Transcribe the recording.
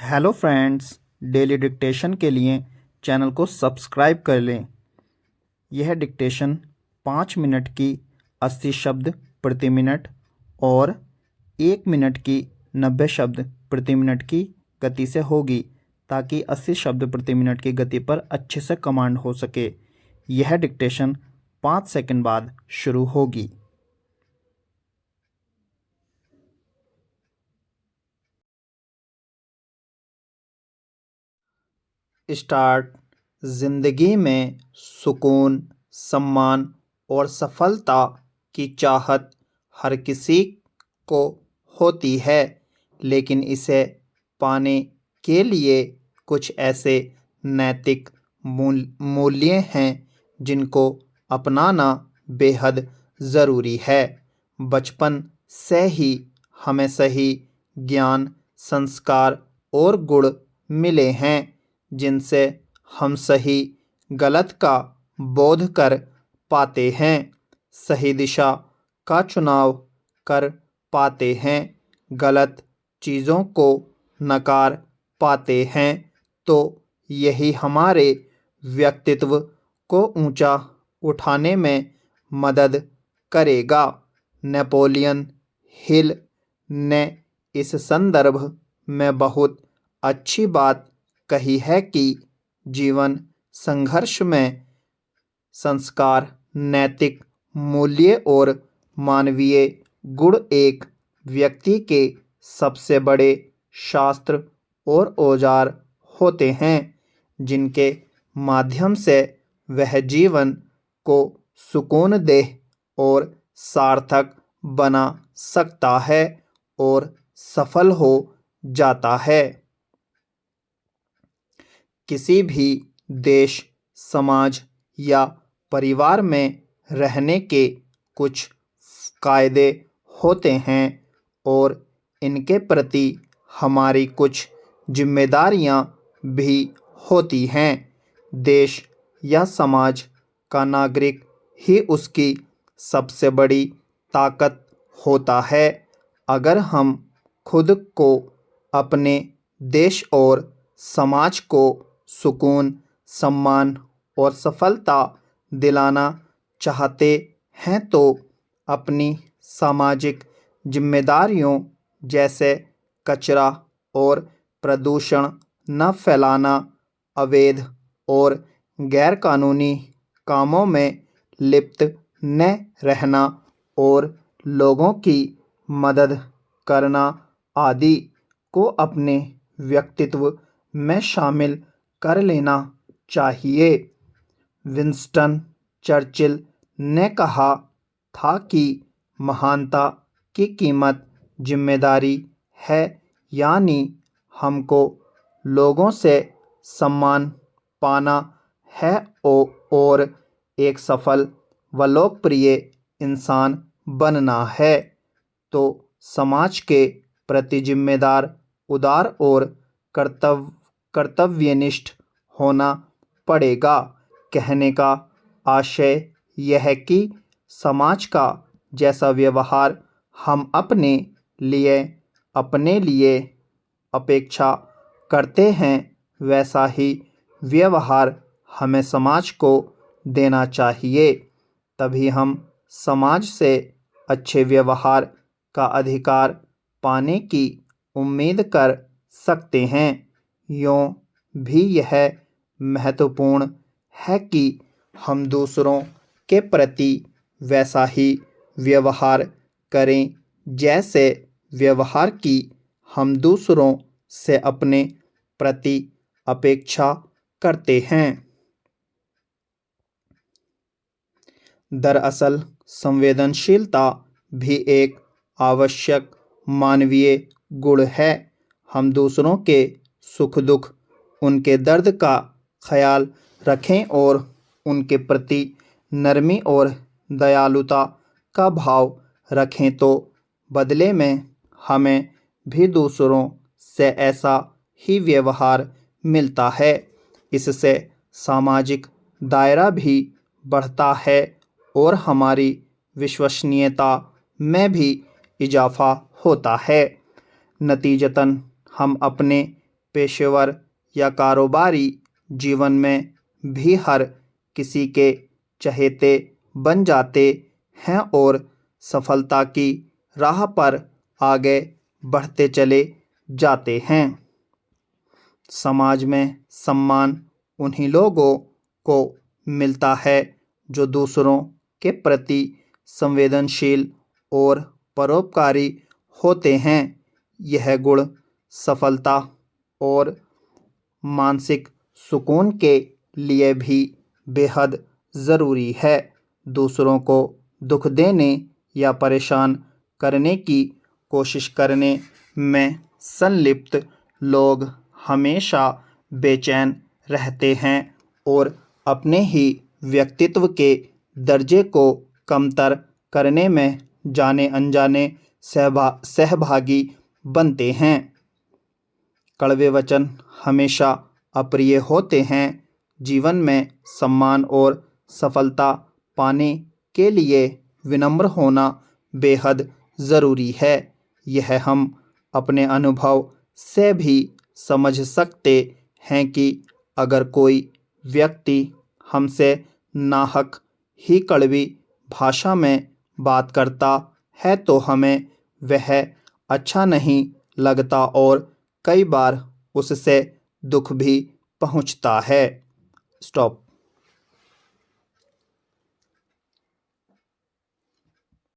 Hello friends, daily dictation के लिए channel को सब्सक्राइब कर लें। यह डिक्टेशन 5 मिनट की 80 शब्द प्रति मिनट और 1 मिनट की 90 शब्द प्रति मिनट की गति से होगी, ताकि 80 शब्द प्रति मिनट की गति पर अच्छे से कमांड हो सके। यह डिक्टेशन 5 सेकंड बाद शुरू होगी। स्टार्ट। जिंदगी में सुकून, सम्मान और सफलता की चाहत हर किसी को होती है, लेकिन इसे पाने के लिए कुछ ऐसे नैतिक मूल्य हैं जिनको अपनाना बेहद ज़रूरी है। बचपन से ही हमें सही ज्ञान, संस्कार और गुण मिले हैं, जिनसे हम सही गलत का बोध कर पाते हैं, सही दिशा का चुनाव कर पाते हैं, गलत चीज़ों को नकार पाते हैं। तो यही हमारे व्यक्तित्व को ऊंचा उठाने में मदद करेगा। नेपोलियन हिल ने इस संदर्भ में बहुत अच्छी बात कही है कि जीवन संघर्ष में संस्कार, नैतिक मूल्य और मानवीय गुण एक व्यक्ति के सबसे बड़े शास्त्र और औजार होते हैं, जिनके माध्यम से वह जीवन को सुकूनदेह और सार्थक बना सकता है और सफल हो जाता है। किसी भी देश, समाज या परिवार में रहने के कुछ कायदे होते हैं और इनके प्रति हमारी कुछ जिम्मेदारियां भी होती हैं। देश या समाज का नागरिक ही उसकी सबसे बड़ी ताकत होता है। अगर हम खुद को, अपने देश और समाज को सुकून, सम्मान और सफलता दिलाना चाहते हैं, तो अपनी सामाजिक जिम्मेदारियों जैसे कचरा और प्रदूषण न फैलाना, अवैध और गैरकानूनी कामों में लिप्त न रहना और लोगों की मदद करना आदि को अपने व्यक्तित्व में शामिल कर लेना चाहिए। विंस्टन चर्चिल ने कहा था कि महानता की कीमत जिम्मेदारी है, यानी हमको लोगों से सम्मान पाना है और एक सफल व लोकप्रिय इंसान बनना है। तो समाज के प्रति जिम्मेदार, उदार और कर्तव्यनिष्ठ होना पड़ेगा। कहने का आशय यह है कि समाज का जैसा व्यवहार हम अपने लिए अपेक्षा करते हैं, वैसा ही व्यवहार हमें समाज को देना चाहिए। तभी हम समाज से अच्छे व्यवहार का अधिकार पाने की उम्मीद कर सकते हैं। यूँ भी यह महत्वपूर्ण है कि हम दूसरों के प्रति वैसा ही व्यवहार करें जैसे व्यवहार की हम दूसरों से अपने प्रति अपेक्षा करते हैं। दरअसल संवेदनशीलता भी एक आवश्यक मानवीय गुण है। हम दूसरों के सुख दुख, उनके दर्द का ख्याल रखें और उनके प्रति नरमी और दयालुता का भाव रखें, तो बदले में हमें भी दूसरों से ऐसा ही व्यवहार मिलता है। इससे सामाजिक दायरा भी बढ़ता है और हमारी विश्वसनीयता में भी इजाफा होता है। नतीजतन हम अपने पेशेवर या कारोबारी जीवन में भी हर किसी के चहेते बन जाते हैं और सफलता की राह पर आगे बढ़ते चले जाते हैं। समाज में सम्मान उन्हीं लोगों को मिलता है जो दूसरों के प्रति संवेदनशील और परोपकारी होते हैं। यह गुण सफलता और मानसिक सुकून के लिए भी बेहद ज़रूरी है। दूसरों को दुख देने या परेशान करने की कोशिश करने में संलिप्त लोग हमेशा बेचैन रहते हैं और अपने ही व्यक्तित्व के दर्जे को कमतर करने में जाने अनजाने सहभागी बनते हैं। कड़वे वचन हमेशा अप्रिय होते हैं। जीवन में सम्मान और सफलता पाने के लिए विनम्र होना बेहद ज़रूरी है। यह हम अपने अनुभव से भी समझ सकते हैं कि अगर कोई व्यक्ति हमसे नाहक ही कड़वी भाषा में बात करता है तो हमें वह अच्छा नहीं लगता और कई बार उससे दुख भी पहुंचता है। स्टॉप।